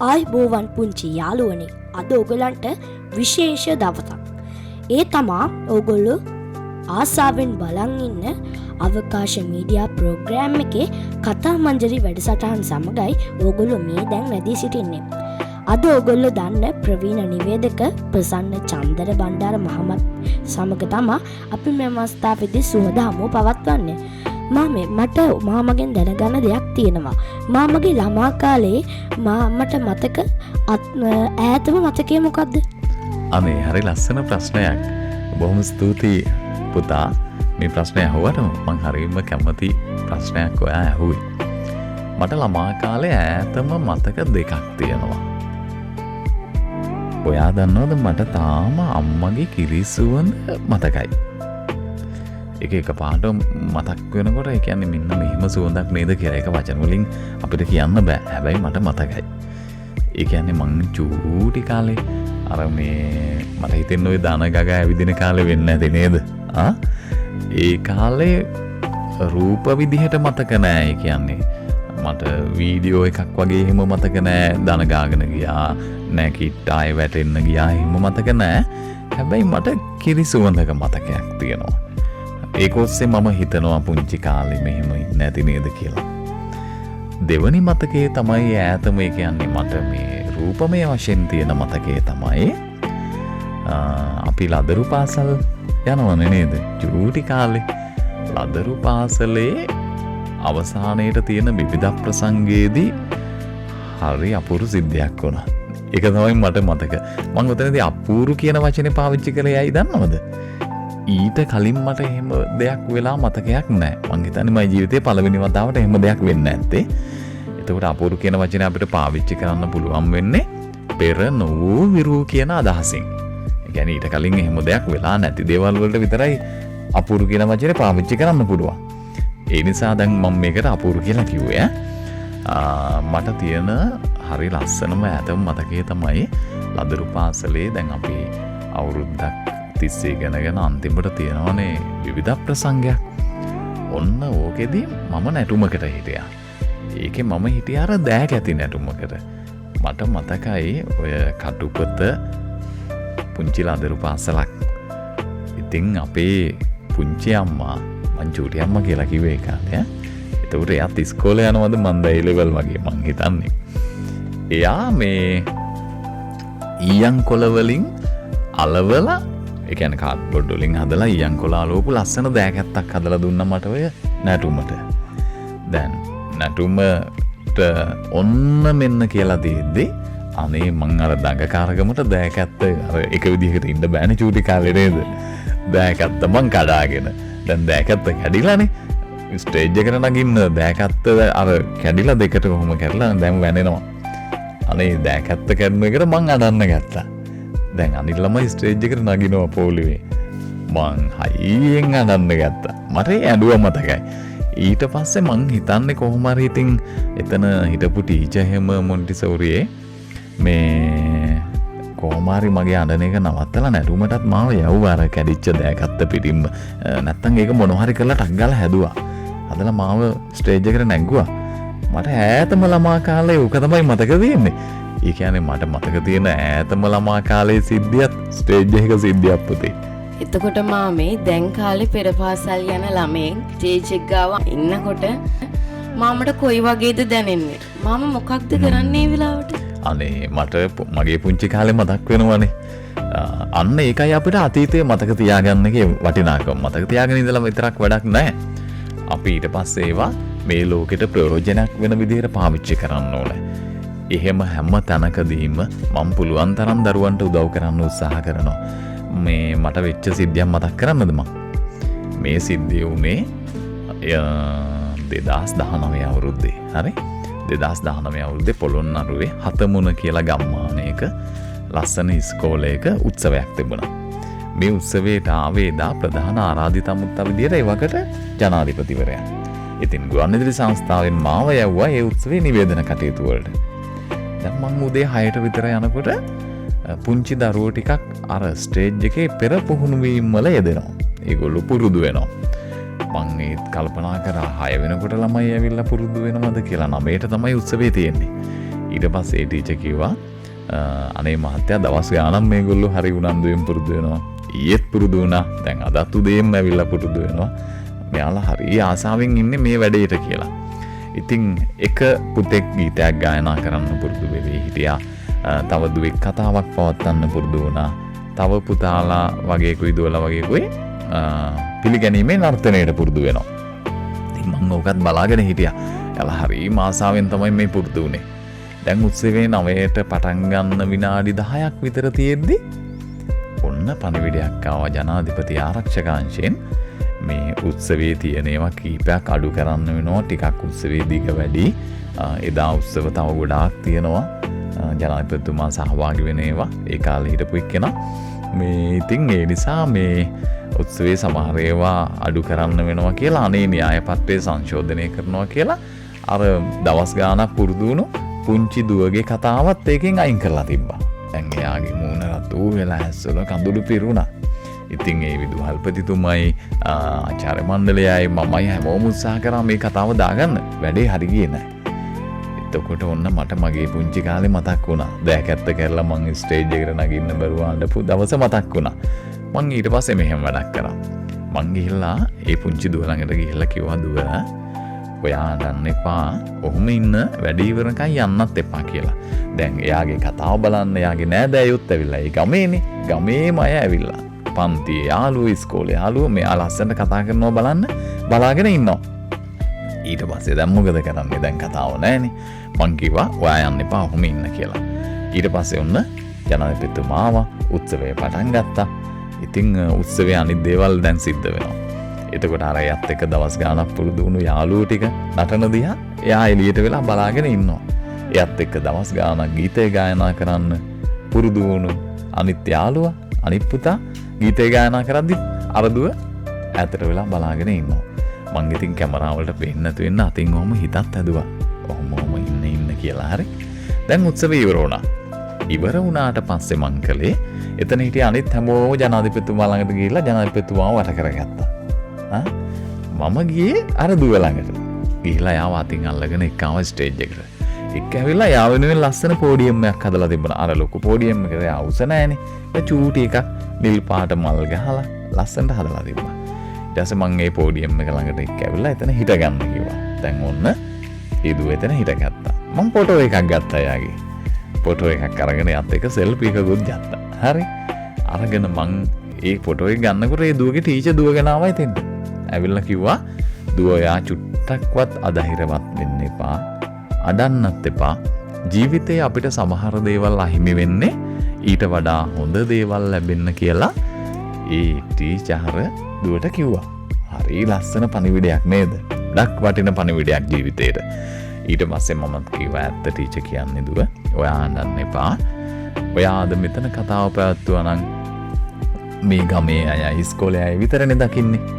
ආයිබෝවන් පුංචි යාළුවනේ, අද ඔගලන්ට විශේෂ දවසක්. ඒ තමා ඔගොල්ලෝ ආසාවෙන් බලන් ඉන්න අවකාශ මීඩියා ප්‍රෝග්‍රෑම් එකේ කතා මංජරි වැඩසටහන් සමගයි ඔගොල්ලෝ මේ දැන් රැඳී සිටින්නේ. අද ඔගොල්ලෝ දන්න ප්‍රවීණ නිවේදක ප්‍රසන්න චන්දර බණ්ඩාර මහමත් සමග තමා අපි මේ අවස්ථාවේදී සුවඳ හමුව පවත්වන්නේ. මට මාමගෙන් දැනගන්න දෙයක් තියෙනවා. මාමගේ ළමා කාලේ මට මතක ඈතම මතකය මොකක්ද? අනේ හරි ලස්සන ප්‍රශ්නයක්. බොහොම ස්තුතියි පුතා. මේ ප්‍රශ්නය අහුවට මං හරිම කැමති ප්‍රශ්නයක් ඔයා ඇහුවේ. මට ළමා කාලේ ඈතම මතක දෙකක් තියෙනවා. ඔයා දන්නවද මට තාම අම්මගේ කිරිසුවඳ මතකයි. එක පාට මතක් වෙනකොට ඒ කියන්නේ මෙන්න මෙහෙම සුවඳක් නේද කියලා එක වචන වලින් අපිට කියන්න බෑ. හැබැයි මට මතකයි. ඒ කියන්නේ මං චූටි කාලේ අර මේ මට හිතෙන්නේ ඔය දාන ගගා ඇවිදින කාලේ වෙන්නේ නැති නේද? ඒ කාලේ රූප විදිහට මතක නෑ. ඒ කියන්නේ මට වීඩියෝ එකක් වගේ එහෙම මතක නෑ. දාන ගාගෙන ගියා නෑ, කිට්ටාය වැටෙන්න ගියා එහෙම මතක නෑ. හැබැයි මට කිරි සුවඳක මතකයක් තියෙනවා. ඒක ඔස්සේ මම හිතනවා පුංචි කාලේ මෙහෙම ඉන්නේ නැති නේද කියලා. දෙවනි මතකයේ තමයි ඈතම ඒ කියන්නේ මට මේ රූපමය වශයෙන් තියෙන මතකයේ තමයි අපි ලදරු පාසල් යනවනේ නේද? චූටි කාලේ ලදරු පාසලේ අවසානයේට තියෙන විවිධ ප්‍රසංගයේදී හරි අපූර්ව සිද්ධියක් වුණා. ඒක තමයි මට මතක. මම උතනදී අපූර්ව කියන වචනේ පාවිච්චි කළේ ඇයි දන්නවද? ඊට කලින් මට එහෙම දෙයක් වෙලා මතකයක් නැහැ. මං හිතන්නේ මගේ ජීවිතේ පළවෙනි වතාවට එහෙම දෙයක් වෙන්නේ නැත්තේ. එතකොට අපූර්ව කියන වචනේ අපිට පාවිච්චි කරන්න පුළුවන් වෙන්නේ පෙර නොවූ විරූ කියන අදහසින්. ඒ කියන්නේ ඊට කලින් එහෙම දෙයක් වෙලා නැති දේවල් වලට විතරයි අපූර්ව කියන වචනේ පාවිච්චි කරන්න පුළුවන්. ඒ නිසා දැන් මම මේකට අපූර්ව කියලා කිව්වේ. මට තියෙන හරි ලස්සනම ඈතම මතකයේ තමයි ලදරු පාසලේ දැන් අපි අවුරුද්දක් තිස්සේ ඉගෙනගෙන අන්තිමට තියෙනවනේ විවිධ ප්‍රසංගයක්. ඔන්න ඕකෙදී මම නැටුමකට හිටියා. ඒකේ මම හිටියා අර දෑකැති නැටුමකට. මට මතකයි ඔය කටුපත පුංචි ලදරු පාසලක්. ඉතින් අපේ පුංචි අම්මා, මං චූටි අම්මා කියලා කිව්වේ ඒ කාලේ. එතකොට එයාත් ඉස්කෝලේ යනවද මන්ද ඒ ලෙවල් වගේ මං හිතන්නේ. එයා මේ ඊයන් කොළ වලින් අලවලා ඒ කියන්නේ කාඩ්බෝඩ් වලින් හදලා ඊයන් කොළ අලවපු ලස්සන දෑකැත්තක් හදලා දුන්නා මට ඔය නැටුමට. දැන් නැටුමට ඔන්න මෙන්න කියලා දෙද්දි අනේ මං අර දඟකාරකමට දෑකැත්ත අර එක විදිහකට ඉන්න බෑනේ චූටි කාලේ නේද? දෑකැත්ත මං කඩාගෙන. දැන් දෑකැත්ත කැඩිලානේ. ස්ටේජ් එකට නගින්න දෑකැත්ත අර කැඩිලා දෙකට කොහොම කැඩලා දැන් වැනෙනවා. අනේ දෑකැත්ත කැඩුන එකට මං අඩන්න ගත්තා. දැන් අනිත් ළමයි ස්ටේජ් එකට නගිනවා පොලිවේ. මං හයියෙන් අඬන්න ගත්තා. මට ඒ ඇඬුව මතකයි. ඊට පස්සේ මං හිතන්නේ කොහොම හරි ඉතින් එතන හිටපු ටීචර් හැම මොන්ටිසෝරියේ මේ කොහොම හරි මගේ අඬන එක නවත්තලා නැටුමටත් මාව යවුවා අර කැඩිච්ච දෑකත්ත පිටින්ම. නැත්තම් ඒක මොනවා හරි කරලා ටක් ගාලා හැදුවා. හදලා මාව ස්ටේජ් එකට නැග්ගුවා. මට ඈතම ළමා කාලේ උක තමයි මතක තියෙන්නේ. ඒ කියන්නේ මට මතක තියෙන ඈතම ළමා කාලේ සිද්ධියත් ස්ටේජ් එකක සිද්ධියක් පුතේ. එතකොට මාමේ දැන් කාලේ පෙර පාසල් යන ළමෙක් ස්ටේජ් එක ගාව ඉන්නකොට මාමට කොයි වගේද දැනෙන්නේ? මාම මොකක්ද කරන්නේ ඒ වෙලාවට? අනේ මට මගේ පුංචි කාලේ මතක් වෙනවනේ. අන්න ඒකයි අපිට අතීතයේ මතක තියාගන්න එකේ වටිනාකම. මතක තියාගෙන ඉඳලා විතරක් වැඩක් නැහැ. අපි ඊට පස්සේ ඒවා මේ ලෝකෙට ප්‍රයෝජනක් වෙන විදිහට පාවිච්චි කරන්න ඕනේ. එහෙම හැම තැනකදීම මම පුළුවන් තරම් දරුවන්ට උදව් කරන්න උත්සාහ කරනවා. මේ මට වෙච්ච සිද්ධියක් මතක් කරන්නද මම? මේ සිද්ධිය උනේ 2019 අවුරුද්දේ. හරි? 2019 අවුරුද්දේ පොළොන්නරුවේ හතමුණ කියලා ගම්මානයක ලස්සන ඉස්කෝලේක උත්සවයක් තිබුණා. මේ උත්සවයට ආවේ දා ප්‍රධාන ආරාධිත අමුත්ත විදියට ඒ වකට ජනාධිපතිවරයා. ඉතින් ගුවන්විදුලි සංස්ථාවෙන් මාව යවුවා ඒ උත්සවයේ නිවේදන කටයුතු වලට. දැන් මම උදේ 6ට විතර යනකොට පුංචි දරුවෝ ටිකක් අර ස්ටේජ් එකේ පෙර පුහුණු වීම වල යෙදෙනවා. ඒගොල්ලෝ පුරුදු වෙනවා. මං ඒත් කල්පනා කරා 6 වෙනකොට ළමයි ඇවිල්ලා පුරුදු වෙනවද කියලා. 9ට තමයි උත්සවය තියෙන්නේ. ඊට පස්සේ ඒ ටීචර් කිව්වා අනේ මහත්තයා දවස් ගානක් මේගොල්ලෝ හරි උනන්දුවෙන් පුරුදු වෙනවා. ඊයේත් පුරුදු වුණා. දැන් අදත් උදේම ඇවිල්ලා පුරුදු වෙනවා. මෙයාලා හරි ආසාවෙන් ඉන්නේ මේ වැඩේට කියලා. ඉතින් එක පුතෙක් ගීතයක් ගායනා කරන්න පුරුදු වෙවි හිටියා. තව දුවෙක් කතාවක් පවත්වන්න පුරුදු වුණා. තව පුතාලා වගේකුයි දුවලා වගේකුයි පිළිගැනීමේ නර්තනයට පුරුදු වෙනවා. ඉතින් මම ඕකත් බලාගෙන හිටියා. එයාලා හරිම ආසාවෙන් තමයි මේ පුරුදු වුණේ. දැන් උත්සවයේ 9ට පටන් ගන්න විනාඩි 10ක් විතර තියෙද්දි ඔන්න පණිවිඩයක් ආවා ජනාධිපති ආරක්ෂකාංශයෙන්. මේ උත්සවයේ තියෙන ඒවා කීපයක් අඩු කරන්න වෙනවා. ටිකක් උත්සවයේ දිග වැඩි. එදා උත්සව තව ගොඩාක් තියෙනවා. ජනාධිපතිතුමා සහභාගී වෙන ඒවා ඒ කාලේ හිටපු එක්කෙනා. මේ ඉතින් ඒ නිසා මේ උත්සවයේ සමහර ඒවා අඩු කරන්න වෙනවා කියලා අනේ න්‍යාය පත්‍රය සංශෝධනය කරනවා කියලා අර දවස් ගාණක් පුරුදු වුණු පුංචි දුවගේ කතාවත් ඒකෙන් අයින් කරලා තිබ්බා. දැන් එයාගේ මූණ රතු වෙලා ඇස්වල කඳුළු පිරුණා. ඉතින් ඒ විදුහල්පතිතුමයි ආචාර්ය මණ්ඩලයයි මමයි හැමෝම උත්සාහ කරා මේ කතාව දාගන්න. වැඩේ හරි ගියේ නැහැ. එතකොට ඔන්න මට මගේ පුංචි කාලේ මතක් වුණා. දෑකැත්ත කරලා මං ස්ටේජ් එකට නගින්න බැරුව අඬපු දවස මතක් වුණා. මං ඊට පස්සේ මෙහෙම වැඩක් කරා. මං ගිහිල්ලා ඒ පුංචි දුව ළඟට ගිහිල්ලා කිව්වා දුව ඔයා අඬන්න එපා. ඔහොම ඉන්න වැඩ ඉවරනකන් යන්නත් එපා කියලා. දැන් එයාගේ කතාව බලන්න එයාගේ නෑදෑයොත් ඇවිල්ලා. ඒ ගමේනේ. ගමේම අය ඇවිල්ලා. පන්තියේ යාළුවෝ ඉස්කෝලේ යාළුවෝ මෙයා ලස්සනට කතා කරනවා බලන්න බලාගෙන ඉන්නවා. ඊට පස්සේ දැන් මොකද කරන්නේ? දැන් කතාව නැහැනේ. මං කිව්වා ඔයා යන්න එපා ඔහොම ඉන්න කියලා. ඊට පස්සේ ඔන්න ජනාධිපතිතුමා ආවා. උත්සවය පටන් ගත්තා. ඉතින් උත්සවයේ අනිත් දේවල් දැන් සිද්ධ වෙනවා. එතකොට අර යත් එක දවස් ගාණක් පුරුදු වුණු යාළුවෝ ටික නටන දිහා එයා එළියට වෙලා බලාගෙන ඉන්නවා. එයත් එක්ක දවස් ගාණක් ගීතය ගායනා කරන්න පුරුදු වුණු අනිත් යාළුවා අනිත් පුතා ගීතය ගායනා කරද්දි අර දුව ඈතට වෙලා බලාගෙන ඉන්නවා. මං ඉතින් කැමරාවලට පේන්න නැතු වෙන්න අතින් ඔහම හිතත් ඇදුවා. ඔහොම ඉන්න කියලා හරි. දැන් උත්සවය ඉවර වුණා. ඉවර වුණාට පස්සේ මං කළේ එතන හිටිය අනිත් හැමෝම ජනාධිපතිතුමා ළඟට ගිහිල්ලා ජනාධිපතිතුමාව වට කරගත්තා. මම ගියේ අර දුව ළඟට. ගිහිල්ලා යාව අතින් අල්ලගෙන එක්කම ස්ටේජ් එකට. එක්ක ඇවිල්ලා යාව වෙනුවෙන් ලස්සන පෝඩියම් එකක් හදලා තිබුණා. අර ලොකු පෝඩියම් එකේ යා උස නැහනේ. ඒ චූටි එකක් නිල් පාට මල් ගහලා ලස්සනට හදලා තිබුණා. ඊට පස්සේ මම ඒ පෝඩියම් එක ළඟට එක්ක ඇවිල්ලා එතන හිට ගන්න කිව්වා. දැන් ඔන්න ඒ දුව එතන හිටගත්තා. මම ෆොටෝ එකක් ගත්තා යාගේ. ෆොටෝ එකක් අරගෙන යත් එක සෙල්ෆි එකකුත් ගත්තා. හරි. අරගෙන මං ඒ ෆොටෝ එක ගන්නකොට ඒ දුවගේ ටීචර් දුවගෙන ආවා ඉතින්. ඇවිල්ලා කිව්වා දුව යා චුට්ටක්වත් අදහිරවත් වෙන්න එපා. අඩන්නත් එපා. ජීවිතේ අපිට සමහර දේවල් අහිමි වෙන්නේ ඊට වඩා හොඳ දේවල් ලැබෙන්න කියලා ඒ ටීචර් දුවට කිව්වා. හරි ලස්සන පණිවිඩයක් නේද? ඩක් වටින පණිවිඩයක් ජීවිතේට. ඊට පස්සේ මමත් කිව්වා ඇත්ත ටීචර් කියන්නේ දුව. ඔයා අඬන්න එපා. ඔයා අද මෙතන කතාව පැවැත්වුවා නම් මේ ගමේ අය ඉස්කෝලේ අය විතරනේ දකින්නේ.